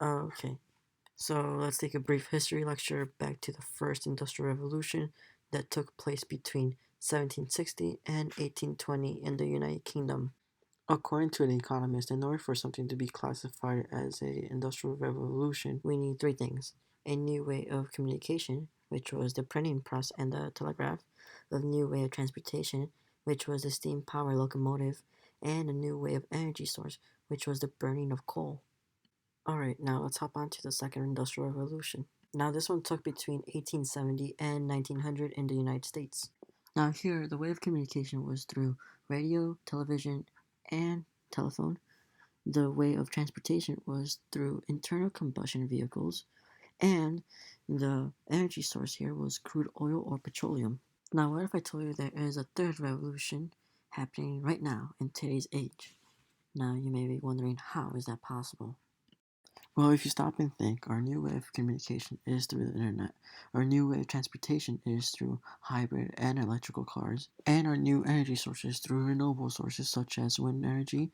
Okay, so let's take a brief history lecture back to the first Industrial Revolution that took place between 1760 and 1820 in the United Kingdom. According to an economist, in order for something to be classified as a industrial revolution, we need three things: a new way of communication, which was the printing press and the telegraph; a new way of transportation, which was the steam power locomotive; and a new way of energy source, which was the burning of coal. Alright, now let's hop on to the second industrial revolution. Now this one took between 1870 and 1900 in the United States. Now here, the way of communication was through radio, television, and telephone. The way of transportation was through internal combustion vehicles, and the energy source here was crude oil or petroleum. Now, what if I told you there is a third revolution happening right now in today's age? Now, you may be wondering, how is that possible? Well, if you stop and think, our new way of communication is through the internet. Our new way of transportation is through hybrid and electrical cars. And our new energy sources through renewable sources such as wind energy,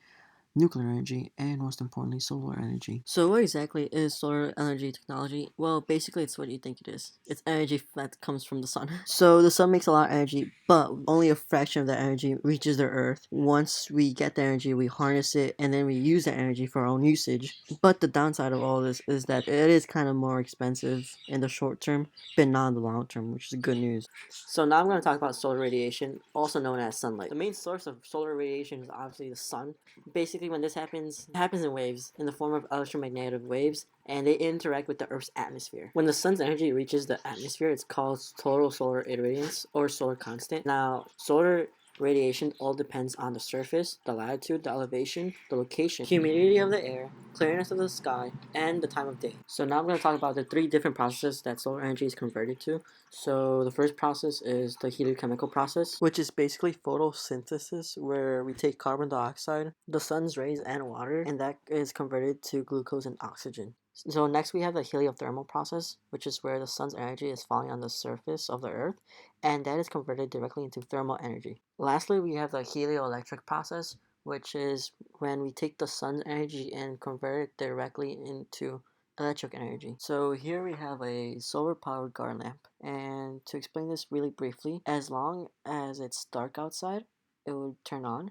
nuclear energy, and most importantly, solar energy. So what exactly is solar energy technology? Well, basically it's what you think it is. It's energy that comes from the sun. So the sun makes a lot of energy, but only a fraction of that energy reaches the earth. Once we get the energy, we harness it, and then we use that energy for our own usage. But the downside of all this is that it is kind of more expensive in the short term, but not in the long term, which is good news. So now I'm going to talk about solar radiation, also known as sunlight. The main source of solar radiation is obviously the sun. Basically, when this happens, it happens in waves, in the form of electromagnetic waves, and they interact with the Earth's atmosphere. When the sun's energy reaches the atmosphere, it's called total solar irradiance, or solar constant. Now, solar radiation all depends on the surface, the latitude, the elevation, the location, humidity of the air, clearness of the sky, and the time of day. So now I'm going to talk about the three different processes that solar energy is converted to. So the first process is the heated chemical process, which is basically photosynthesis, where we take carbon dioxide, the sun's rays, and water, and that is converted to glucose and oxygen. So next we have the heliothermal process, which is where the sun's energy is falling on the surface of the earth, and that is converted directly into thermal energy. Lastly, we have the helioelectric process, which is when we take the sun's energy and convert it directly into electric energy. So here we have a solar powered garden lamp, and to explain this really briefly, as long as it's dark outside, it would turn on,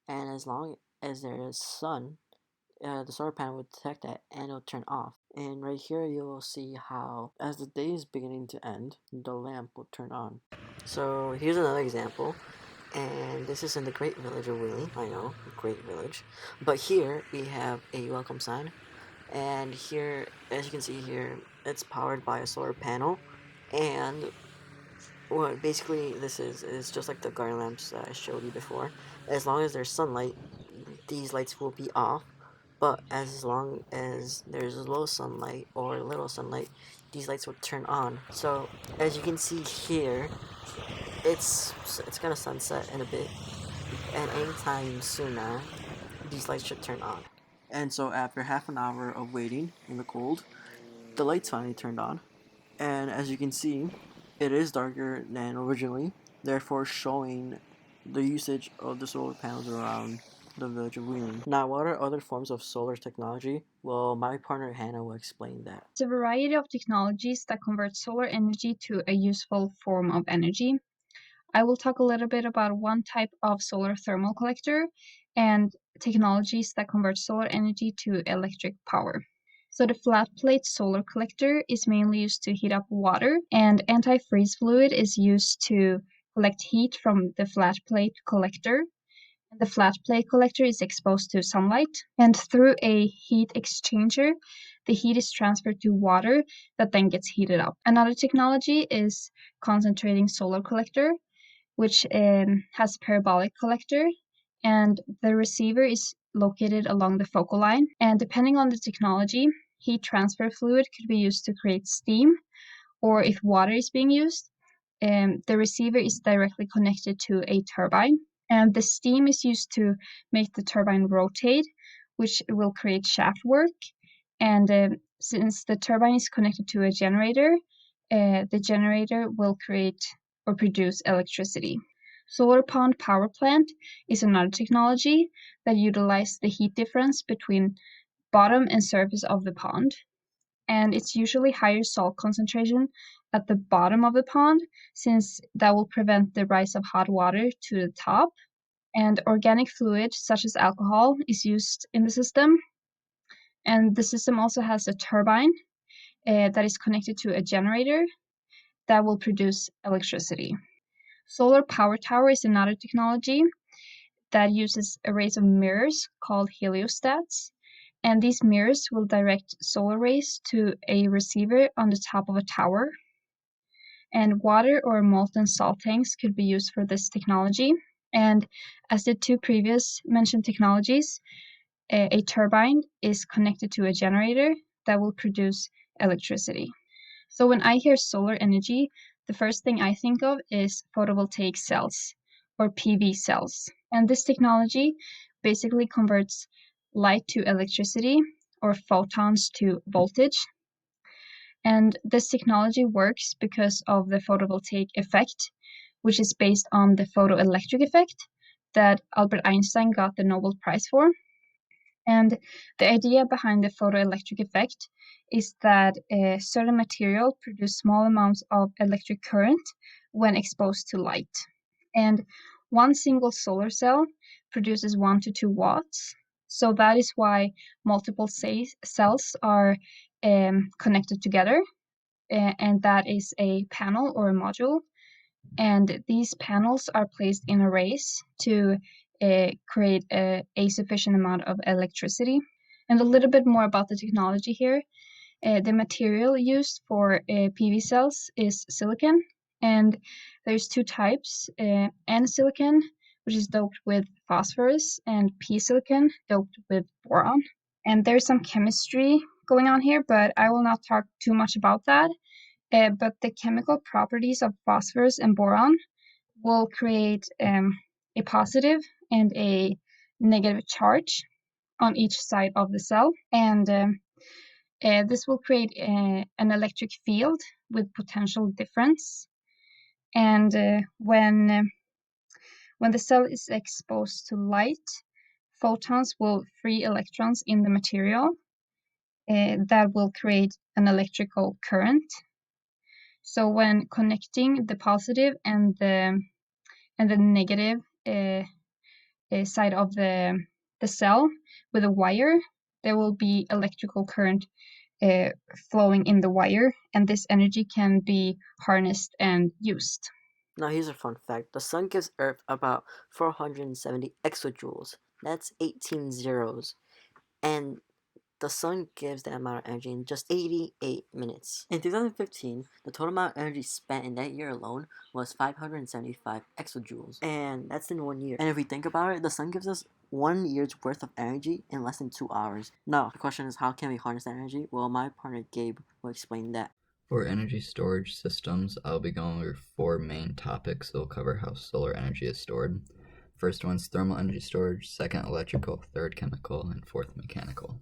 and as long as there is sun, the solar panel would detect that and it'll turn off. And right here you will see how, as the day is beginning to end, the lamp will turn on. So here's another example, and this is in the Great Village of Wheeling. I know, great village. But here we have a welcome sign, and here, as you can see here, it's powered by a solar panel, and what basically this is just like the garden lamps I showed you before. As long as there's sunlight, these lights will be off, but as long as there's low sunlight or little sunlight, these lights will turn on. So as you can see here, it's gonna sunset in a bit, and anytime soon now, these lights should turn on. And so after half an hour of waiting in the cold, the lights finally turned on, and as you can see, it is darker than originally, therefore showing the usage of the solar panels around the village of Wheeling. Now, what are other forms of solar technology? Well, my partner Hannah will explain that. It's a variety of technologies that convert solar energy to a useful form of energy. I will talk a little bit about one type of solar thermal collector and technologies that convert solar energy to electric power. So the flat plate solar collector is mainly used to heat up water, and antifreeze fluid is used to collect heat from the flat plate collector. The flat plate collector is exposed to sunlight, and through a heat exchanger, the heat is transferred to water that then gets heated up. Another technology is concentrating solar collector, which has a parabolic collector, and the receiver is located along the focal line. And depending on the technology, heat transfer fluid could be used to create steam, or if water is being used, the receiver is directly connected to a turbine, and the steam is used to make the turbine rotate, which will create shaft work. And since the turbine is connected to a generator, the generator will create or produce electricity. Solar pond power plant is another technology that utilizes the heat difference between bottom and surface of the pond. And it's usually higher salt concentration at the bottom of the pond, since that will prevent the rise of hot water to the top. And organic fluid, such as alcohol, is used in the system. And the system also has a turbine that is connected to a generator that will produce electricity. Solar power tower is another technology that uses arrays of mirrors called heliostats. And these mirrors will direct solar rays to a receiver on the top of a tower. And water or molten salt tanks could be used for this technology. And as the two previous mentioned technologies, a turbine is connected to a generator that will produce electricity. So when I hear solar energy, the first thing I think of is photovoltaic cells, or PV cells. And this technology basically converts light to electricity, or photons to voltage. And this technology works because of the photovoltaic effect, which is based on the photoelectric effect that Albert Einstein got the Nobel Prize for. And the idea behind the photoelectric effect is that a certain material produces small amounts of electric current when exposed to light. And one single solar cell produces 1 to 2 watts. So that is why multiple cells are connected together. And that is a panel or a module. And these panels are placed in arrays to create a sufficient amount of electricity. And a little bit more about the technology here. The material used for PV cells is silicon, and there's two types, N-silicon, which is doped with phosphorus, and P-silicon, doped with boron. And there's some chemistry going on here, but I will not talk too much about that. But the chemical properties of phosphorus and boron will create a positive and a negative charge on each side of the cell. And this will create an electric field with potential difference. And when the cell is exposed to light, photons will free electrons in the material that will create an electrical current. So when connecting the positive and the negative side of the cell with a wire, there will be electrical current flowing in the wire, and this energy can be harnessed and used. Now here's a fun fact. The sun gives Earth about 470 exajoules. That's 18 zeros. And the sun gives that amount of energy in just 88 minutes. In 2015, the total amount of energy spent in that year alone was 575 exajoules. And that's in 1 year. And if we think about it, the sun gives us 1 year's worth of energy in less than 2 hours. Now, the question is, how can we harness that energy? Well, my partner Gabe will explain that. For energy storage systems, I'll be going over 4 main topics that will cover how solar energy is stored. First one's thermal energy storage, second electrical, third chemical, and fourth mechanical.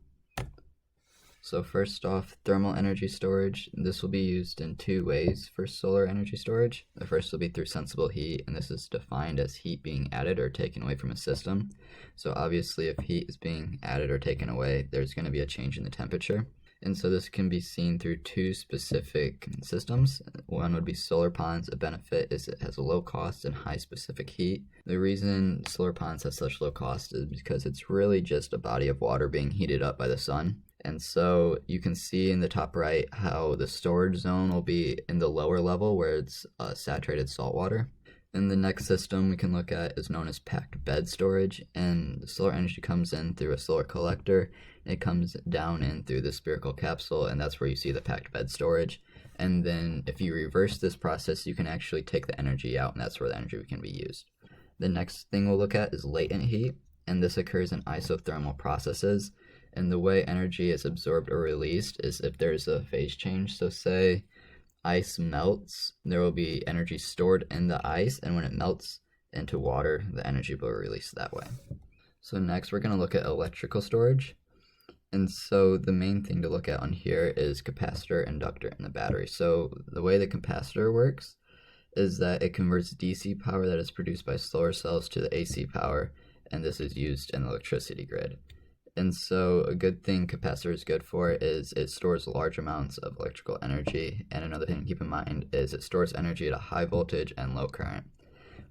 So first off, thermal energy storage. This will be used in 2 ways for solar energy storage. The first will be through sensible heat, and this is defined as heat being added or taken away from a system. So obviously if heat is being added or taken away, there's going to be a change in the temperature. And so this can be seen through 2 specific systems. One would be solar ponds. A benefit is it has a low cost and high specific heat. The reason solar ponds have such low cost is because it's really just a body of water being heated up by the sun. And so you can see in the top right how the storage zone will be in the lower level where it's saturated salt water. And the next system we can look at is known as packed bed storage, and the solar energy comes in through a solar collector, and it comes down in through the spherical capsule, and that's where you see the packed bed storage. And then if you reverse this process, you can actually take the energy out, and that's where the energy can be used. The next thing we'll look at is latent heat, and this occurs in isothermal processes. And the way energy is absorbed or released is if there's a phase change. So say ice melts, there will be energy stored in the ice, and when it melts into water, the energy will release that way. So next we're going to look at electrical storage. And so the main thing to look at on here is capacitor, inductor, and the battery. So the way the capacitor works is that it converts DC power that is produced by solar cells to the AC power, and this is used in the electricity grid. And so a good thing capacitor is good for is it stores large amounts of electrical energy. And another thing to keep in mind is it stores energy at a high voltage and low current.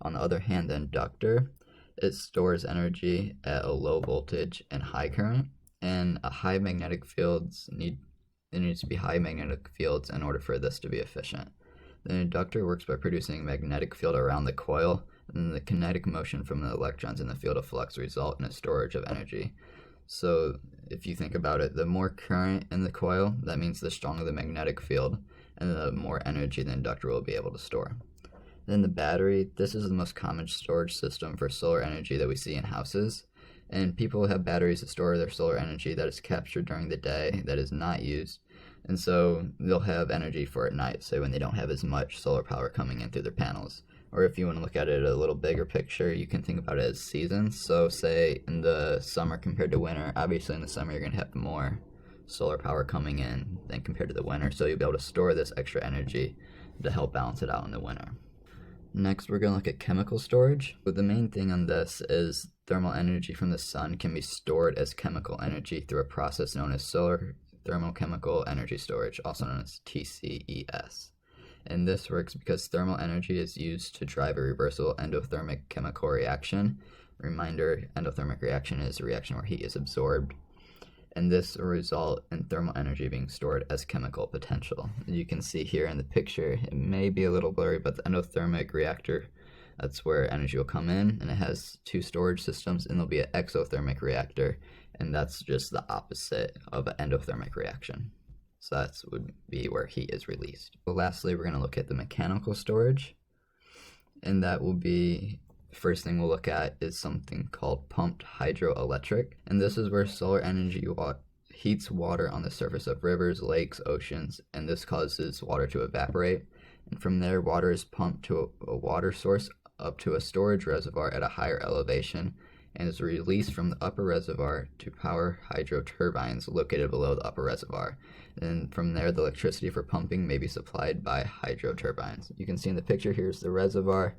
On the other hand, the inductor, it stores energy at a low voltage and high current. And a high magnetic fields there needs to be high magnetic fields in order for this to be efficient. The inductor works by producing a magnetic field around the coil, and the kinetic motion from the electrons in the field of flux result in a storage of energy. So if you think about it, the more current in the coil, that means the stronger the magnetic field, and the more energy the inductor will be able to store. Then the battery, this is the most common storage system for solar energy that we see in houses. And people have batteries to store their solar energy that is captured during the day that is not used. And so they'll have energy for at night, say when they don't have as much solar power coming in through their panels. Or if you want to look at it a little bigger picture, you can think about it as seasons. So say in the summer compared to winter, obviously in the summer you're going to have more solar power coming in than compared to the winter. So you'll be able to store this extra energy to help balance it out in the winter. Next, we're going to look at chemical storage. But the main thing on this is thermal energy from the sun can be stored as chemical energy through a process known as solar thermochemical energy storage, also known as TCES. And this works because thermal energy is used to drive a reversible endothermic chemical reaction. Reminder, endothermic reaction is a reaction where heat is absorbed. And this will result in thermal energy being stored as chemical potential. You can see here in the picture, it may be a little blurry, but the endothermic reactor, that's where energy will come in, and it has two storage systems, and there'll be an exothermic reactor, and that's just the opposite of an endothermic reaction. So that would be where heat is released. But lastly, we're going to look at the mechanical storage, and that will be first thing we'll look at is something called pumped hydroelectric, and this is where solar energy heats water on the surface of rivers, lakes, oceans, and this causes water to evaporate. And from there, water is pumped to a water source up to a storage reservoir at a higher elevation and is released from the upper reservoir to power hydro turbines located below the upper reservoir. And from there, the electricity for pumping may be supplied by hydro turbines. You can see in the picture, here's the reservoir,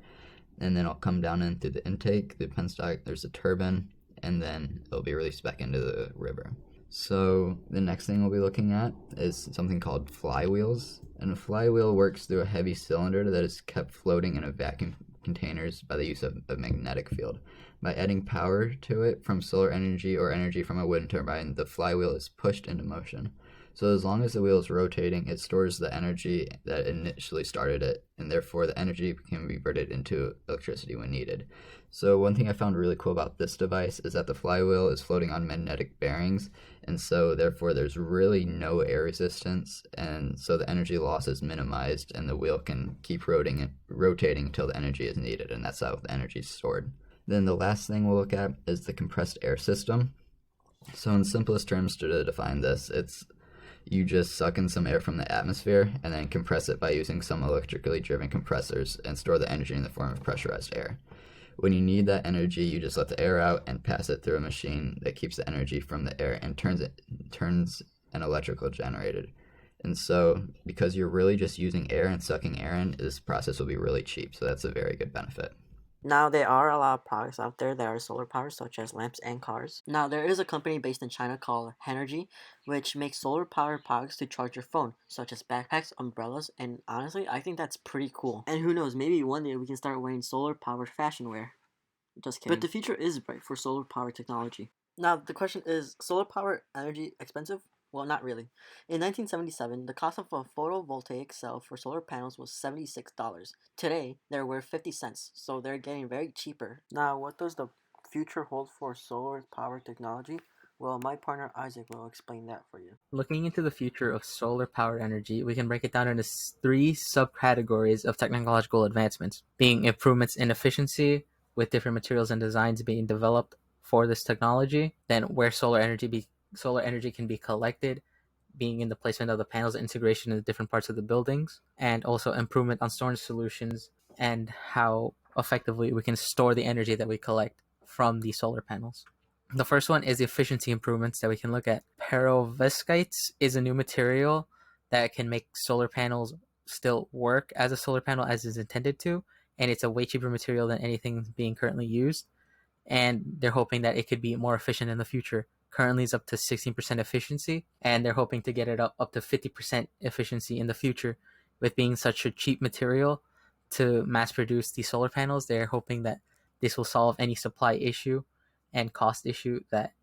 and then it'll come down in through the intake, the penstock, there's a turbine, and then it'll be released back into the river. So the next thing we'll be looking at is something called flywheels. And a flywheel works through a heavy cylinder that is kept floating in a vacuum containers by the use of a magnetic field. By adding power to it from solar energy or energy from a wind turbine, the flywheel is pushed into motion. So as long as the wheel is rotating, it stores the energy that initially started it, and therefore the energy can be converted into electricity when needed. So one thing I found really cool about this device is that the flywheel is floating on magnetic bearings, and so therefore there's really no air resistance, and so the energy loss is minimized, and the wheel can keep rotating until the energy is needed, and that's how the energy is stored. Then the last thing we'll look at is the compressed air system. So in simplest terms to define this, it's you just suck in some air from the atmosphere and then compress it by using some electrically driven compressors and store the energy in the form of pressurized air. When you need that energy, you just let the air out and pass it through a machine that keeps the energy from the air and turns an electrical generator. And so because you're really just using air and sucking air in, this process will be really cheap. So that's a very good benefit. Now, there are a lot of products out there that are solar powered, such as lamps and cars. Now, there is a company based in China called Henergy, which makes solar powered products to charge your phone, such as backpacks, umbrellas, and honestly, I think that's pretty cool. And who knows, maybe one day we can start wearing solar powered fashion wear. Just kidding. But the future is bright for solar powered technology. Now, the question is solar powered energy expensive? Well, not really. In 1977, the cost of a photovoltaic cell for solar panels was $76. Today, they're worth 50 cents, so they're getting very cheaper. Now, what does the future hold for solar power technology? Well, my partner Isaac will explain that for you. Looking into the future of solar powered energy, we can break it down into three subcategories of technological advancements, being improvements in efficiency, with different materials and designs being developed for this technology, then where solar energy can be collected, being in the placement of the panels, integration in the different parts of the buildings, and also improvement on storage solutions and how effectively we can store the energy that we collect from the solar panels. The first one is the efficiency improvements that we can look at. Perovskites is a new material that can make solar panels still work as a solar panel as is intended to, and it's a way cheaper material than anything being currently used, and they're hoping that it could be more efficient in the future currently is up to 16% efficiency, and they're hoping to get it up to 50% efficiency in the future. With being such a cheap material to mass produce these solar panels, they're hoping that this will solve any supply issue and cost issue that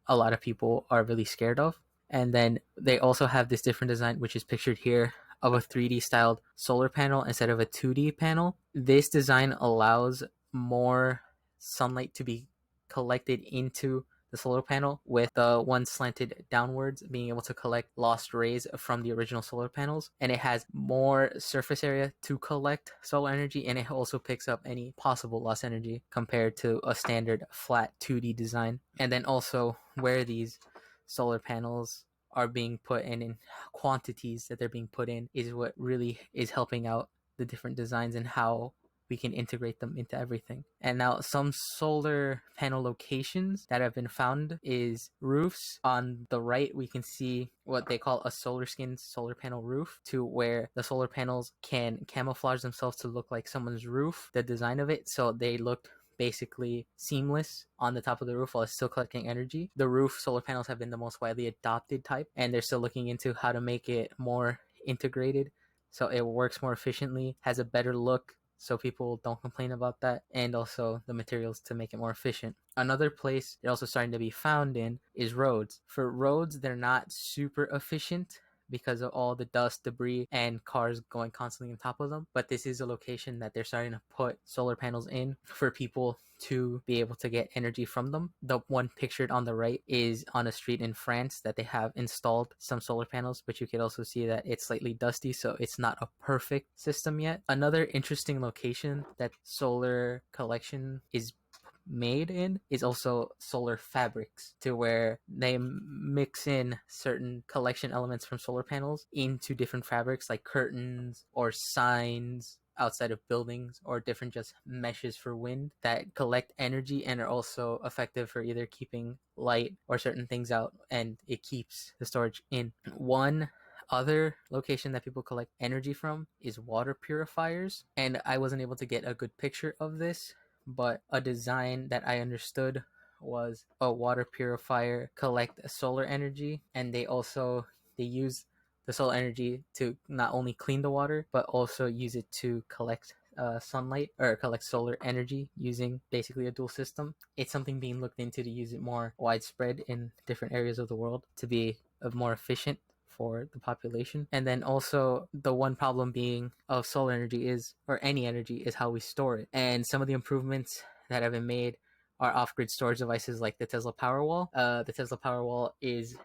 a lot of people are really scared of. And then they also have this different design, which is pictured here, of a 3D styled solar panel instead of a 2D panel. This design allows more sunlight to be collected into the solar panel, with the one slanted downwards being able to collect lost rays from the original solar panels. And it has more surface area to collect solar energy, and it also picks up any possible lost energy compared to a standard flat 2D design. And then also where these solar panels are being put in quantities that they're being put in is what really is helping out the different designs and how we can integrate them into everything. And now some solar panel locations that have been found is roofs. On the right, we can see what they call a solar skin solar panel roof, to where the solar panels can camouflage themselves to look like someone's roof, the design of it, so they look basically seamless on the top of the roof while it's still collecting energy. The roof solar panels have been the most widely adopted type, and they're still looking into how to make it more integrated so it works more efficiently, has a better look, so people don't complain about that, and also the materials to make it more efficient. Another place they're also starting to be found in is roads. For roads, they're not super efficient because of all the dust, debris, and cars going constantly on top of them. But this is a location that they're starting to put solar panels in for people to be able to get energy from them. The one pictured on the right is on a street in France that they have installed some solar panels, but you can also see that it's slightly dusty, so it's not a perfect system yet. Another interesting location that solar collection is made in is also solar fabrics, to where they mix in certain collection elements from solar panels into different fabrics like curtains or signs outside of buildings, or different just meshes for wind that collect energy and are also effective for either keeping light or certain things out, and it keeps the storage in. One other location that people collect energy from is water purifiers, and I wasn't able to get a good picture of this, but a design that I understood was a water purifier collect solar energy, and they use the solar energy to not only clean the water but also use it to collect sunlight, or collect solar energy, using basically a dual system. It's something being looked into to use it more widespread in different areas of the world to be more efficient for the population. And then also the one problem being of solar energy is, or any energy, is how we store it. And some of the improvements that have been made are off-grid storage devices like the Tesla Powerwall. The Tesla Powerwall is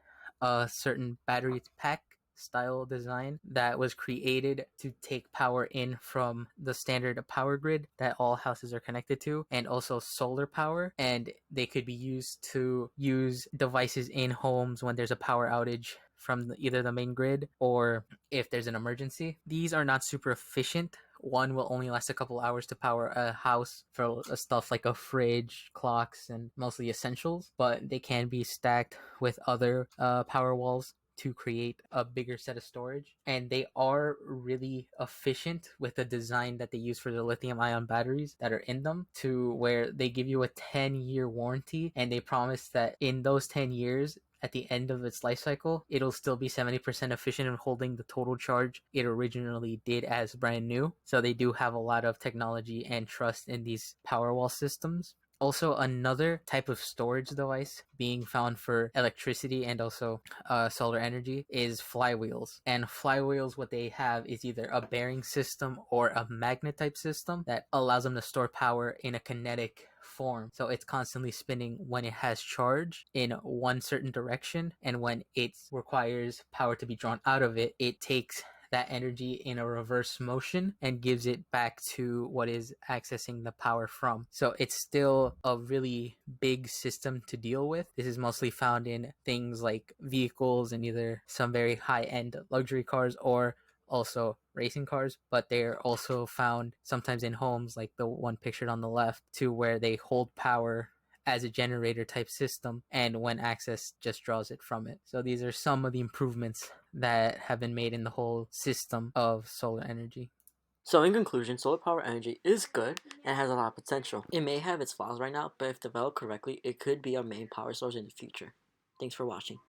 a certain battery pack style design that was created to take power in from the standard power grid that all houses are connected to, and also solar power, and they could be used to use devices in homes when there's a power outage from either the main grid or if there's an emergency. These are not super efficient. One will only last a couple hours to power a house for stuff like a fridge, clocks, and mostly essentials, but they can be stacked with other power walls to create a bigger set of storage. And they are really efficient with the design that they use for the lithium ion batteries that are in them, to where they give you a 10-year warranty, and they promise that in those 10 years, at the end of its life cycle, it'll still be 70% efficient in holding the total charge it originally did as brand new. So they do have a lot of technology and trust in these Powerwall systems. Also, another type of storage device being found for electricity and also solar energy is flywheels. And flywheels, what they have is either a bearing system or a magnet type system that allows them to store power in a kinetic form. So it's constantly spinning when it has charge in one certain direction, and when it requires power to be drawn out of it, it takes that energy in a reverse motion and gives it back to what is accessing the power from. So it's still a really big system to deal with. This is mostly found in things like vehicles and either some very high-end luxury cars or also racing cars, but they're also found sometimes in homes like the one pictured on the left, to where they hold power as a generator type system, and when access just draws it from it. So these are some of the improvements that have been made in the whole system of solar energy. So in conclusion, solar power energy is good and has a lot of potential. It may have its flaws right now, but if developed correctly, it could be our main power source in the future. Thanks for watching.